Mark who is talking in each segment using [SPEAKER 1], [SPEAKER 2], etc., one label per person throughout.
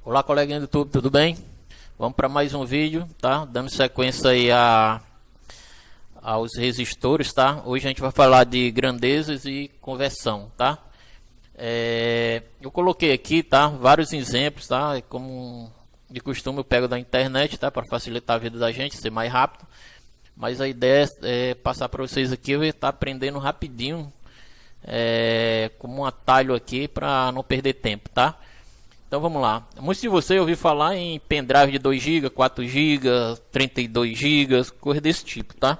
[SPEAKER 1] Olá, coleguinha do YouTube, tudo bem? Vamos para mais um vídeo, tá? Dando sequência aí aos resistores, tá? Hoje a gente vai falar de grandezas e conversão, tá? Eu coloquei aqui, tá? Vários exemplos, tá? Como de costume eu pego da internet, tá? Para facilitar a vida da gente, ser mais rápido. Mas a ideia é passar para vocês aqui, eu estar aprendendo rapidinho, como um atalho aqui para não perder tempo, tá? Então vamos lá. Muitos de vocês ouviram falar em pendrive de 2 GB, 4 GB, 32 GB, coisa desse tipo, tá?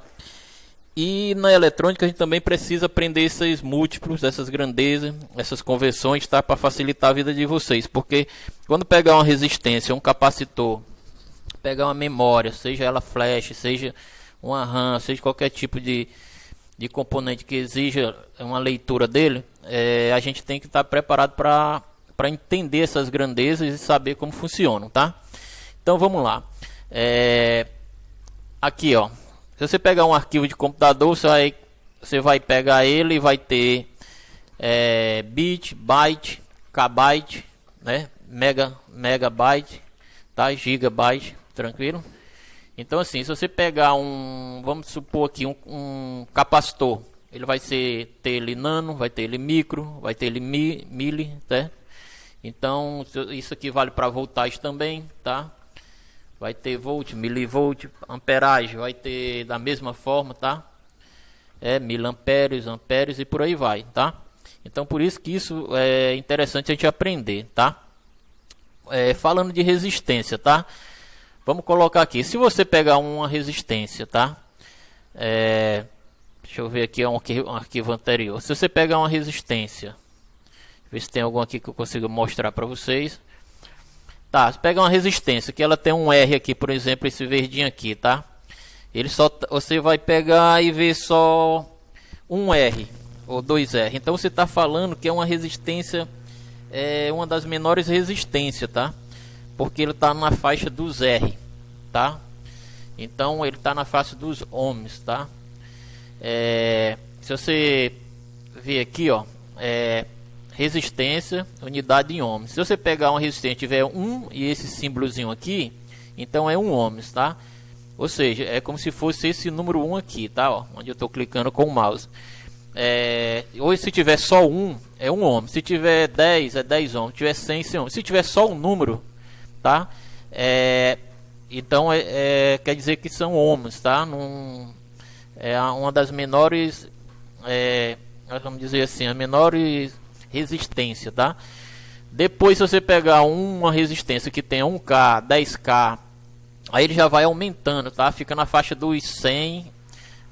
[SPEAKER 1] E na eletrônica a gente também precisa aprender esses múltiplos, essas grandezas, essas conversões, tá? Para facilitar a vida de vocês. Porque quando pegar uma resistência, um capacitor, pegar uma memória, seja ela flash, seja uma RAM, seja qualquer tipo de componente que exija uma leitura dele, a gente tem que estar preparado para entender essas grandezas e saber como funcionam, tá? Então vamos lá. Aqui, ó, se você pegar um arquivo de computador, você vai pegar ele e vai ter bit, byte, kbyte, né? Megabyte, tá? Gigabyte, tranquilo? Então assim, se você pegar vamos supor aqui um capacitor, ele vai ter ele nano, vai ter ele micro, vai ter ele mili, tá? Então isso aqui vale para voltagem também, tá? Vai ter volt, milivolt, amperagem, vai ter da mesma forma, tá? Miliamperes, amperes e por aí vai, tá? Então por isso que isso é interessante a gente aprender, tá? Falando de resistência, tá? Vamos colocar aqui, se você pegar uma resistência, tá? Deixa eu ver aqui um arquivo anterior. Se você pegar uma resistência, ver se tem algum aqui que eu consiga mostrar para vocês. Tá, se pegar uma resistência que ela tem um R aqui, por exemplo, esse verdinho aqui, tá? Você vai pegar e ver só um R ou 2R. Então você está falando que é uma resistência, uma das menores resistências, tá? Porque ele está na faixa dos R, tá? Então ele está na faixa dos ohms, tá? Se você ver aqui, ó, resistência, unidade em ohms. Se você pegar uma resistência e tiver 1 e esse símbolozinho aqui, então é 1 ohms, tá? Ou seja, é como se fosse esse número 1 aqui, tá? Ó, onde eu estou clicando com o mouse. Ou se tiver só 1, é 1 ohm. Se tiver 10, é 10 ohms. Se tiver 100, 100 ohms. Se tiver só um número, tá? Então quer dizer que são ohms, tá? É uma das menores, vamos dizer assim, a menores resistência, tá? Depois, se você pegar uma resistência que tenha 1K, 10K, aí ele já vai aumentando, tá? Fica na faixa dos 100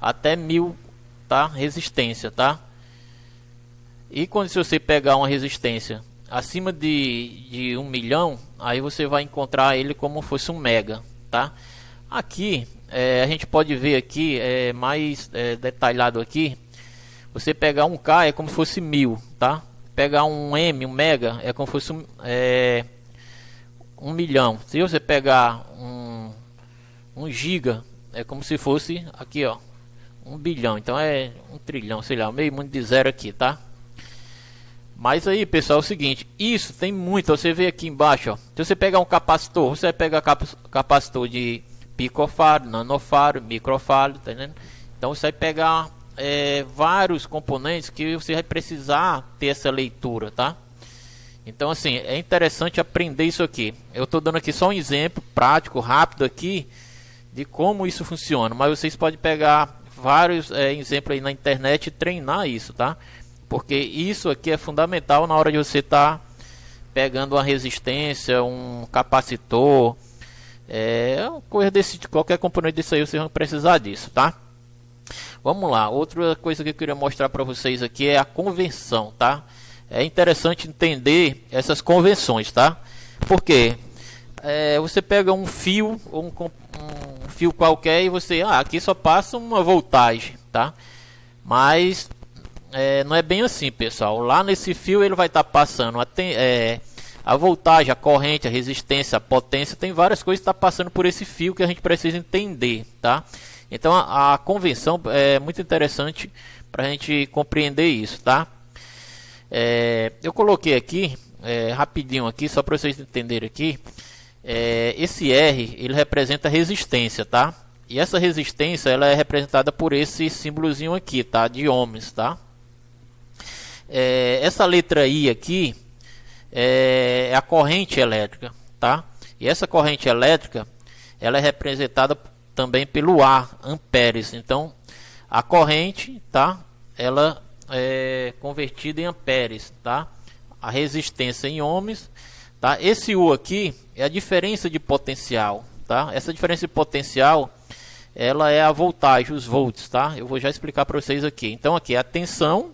[SPEAKER 1] até 1000, tá? Resistência, tá? E se você pegar uma resistência acima de 1 milhão, aí você vai encontrar ele como fosse um mega, tá? Aqui a gente pode ver aqui mais detalhado aqui. Você pegar 1K é como se fosse 1000, tá? Pegar um M, um mega, é como se fosse 1 milhão. Se você pegar um giga, é como se fosse aqui, ó, 1 bilhão. Então é 1 trilhão, sei lá, meio mundo de zero aqui, tá? Mas aí, pessoal, é o seguinte, isso tem muito. Você vê aqui embaixo, ó, se você pegar um capacitor, você vai pegar capacitor de picofarad, nanofarad, microfarad, tá entendendo? Então você vai pegar vários componentes que você vai precisar ter essa leitura, tá? Então assim, é interessante aprender isso aqui. Eu estou dando aqui só um exemplo prático, rápido aqui, de como isso funciona, mas vocês podem pegar vários exemplos aí na internet e treinar isso, tá? Porque isso aqui é fundamental na hora de você estar pegando uma resistência, um capacitor, coisa qualquer componente desse aí, vocês vão precisar disso, tá? Vamos lá, outra coisa que eu queria mostrar para vocês aqui é a convenção, tá? É interessante entender essas convenções, tá? Porque você pega um fio, ou um fio qualquer e você, aqui só passa uma voltagem, tá? Mas não é bem assim, pessoal. Lá nesse fio ele vai estar passando a voltagem, a corrente, a resistência, a potência, tem várias coisas que estão passando por esse fio que a gente precisa entender, tá? Então a convenção é muito interessante para a gente compreender isso, tá? Eu coloquei aqui rapidinho aqui, só para vocês entenderem aqui. Esse R, ele representa resistência, tá? E essa resistência, ela é representada por esse símbolozinho aqui, tá? De ohms, tá? Essa letra I aqui é a corrente elétrica, tá? E essa corrente elétrica, ela é representada também pelo A, amperes. Então, a corrente, tá? Ela é convertida em amperes, tá? A resistência em ohms, tá? Esse U aqui é a diferença de potencial, tá? Essa diferença de potencial, ela é a voltagem, os volts, tá? Eu vou já explicar para vocês aqui. Então, aqui é a tensão,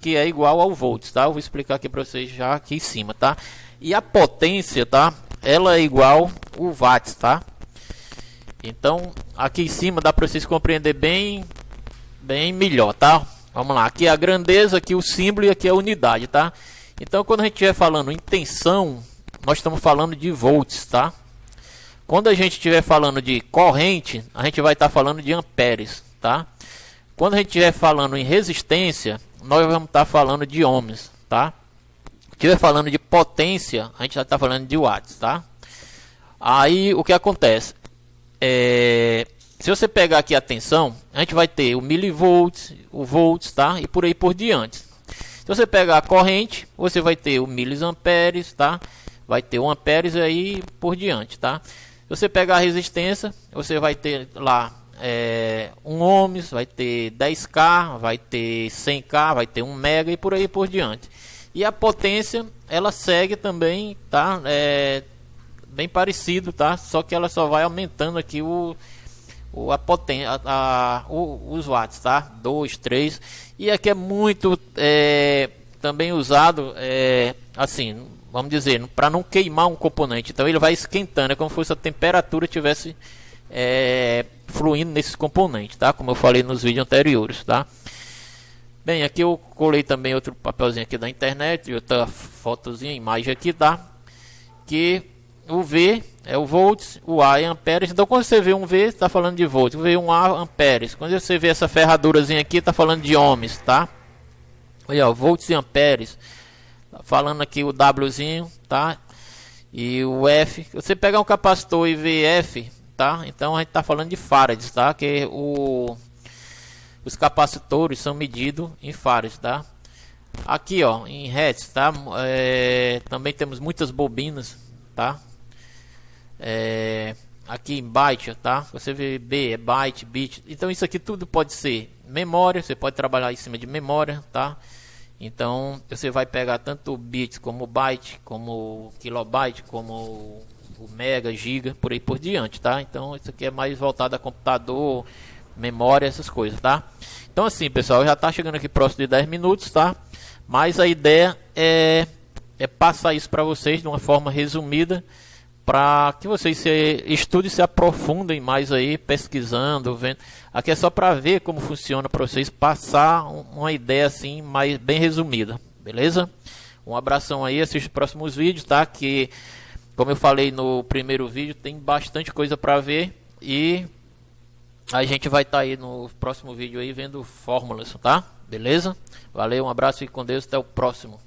[SPEAKER 1] que é igual ao volts, tá? Eu vou explicar aqui para vocês já aqui em cima, tá? E a potência, tá? Ela é igual ao watts, tá? Então, aqui em cima dá para vocês compreender bem melhor, tá? Vamos lá, aqui é a grandeza, aqui o símbolo e aqui é a unidade, tá? Então, quando a gente estiver falando em tensão, nós estamos falando de volts, tá? Quando a gente estiver falando de corrente, a gente vai estar falando de amperes, tá? Quando a gente estiver falando em resistência, nós vamos estar falando de ohms, tá? Se estiver falando de potência, a gente já está falando de watts, tá? Aí, o que acontece? Se você pegar aqui a tensão, a gente vai ter o milivolts, o volts, tá? E por aí por diante. Se você pegar a corrente, você vai ter o miliamperes, tá? Vai ter o amperes e aí por diante, tá? Se você pegar a resistência, você vai ter lá 1 ohms, vai ter 10K, vai ter 100K, vai ter 1 mega e por aí por diante. E a potência, ela segue também, tá? Bem parecido, tá? Só que ela só vai aumentando aqui a potência, os watts, tá? 2, 3. E aqui é muito também usado, assim, vamos dizer, para não queimar um componente. Então ele vai esquentando, é como se fosse a temperatura tivesse fluindo nesses componentes, tá? Como eu falei nos vídeos anteriores, tá? Bem, aqui eu colei também outro papelzinho aqui da internet, outra fotozinha, imagem aqui, tá? Que o V é o volts, o A é amperes. Então quando você vê um V, está falando de volts, vê um A, amperes. Quando você vê essa ferradurazinha aqui, está falando de ohms, tá? Olha, ó, volts e amperes. Tá falando aqui o Wzinho, tá? E o F. Você pegar um capacitor e ver F, tá? Então a gente está falando de farads, tá? Que os capacitores são medidos em farads, tá? Aqui, ó, em hertz, tá? Também temos muitas bobinas, tá? Aqui em byte, tá? Você vê B é byte, bit. Então isso aqui tudo pode ser memória. Você pode trabalhar em cima de memória, tá? Então você vai pegar tanto bits como byte, como kilobyte, como o mega, giga, por aí por diante, tá? Então isso aqui é mais voltado a computador, memória, essas coisas, tá? Então assim, pessoal, já tá chegando aqui próximo de 10 minutos, tá? Mas a ideia é passar isso para vocês de uma forma resumida, para que vocês se estudem, se aprofundem mais aí, pesquisando, vendo. Aqui é só para ver como funciona, para vocês passar uma ideia assim, mais bem resumida, beleza? Um abração aí, assista os próximos vídeos, tá? Que, como eu falei no primeiro vídeo, tem bastante coisa para ver e a gente vai estar aí no próximo vídeo aí vendo fórmulas, tá? Beleza? Valeu, um abraço, fique com Deus, até o próximo.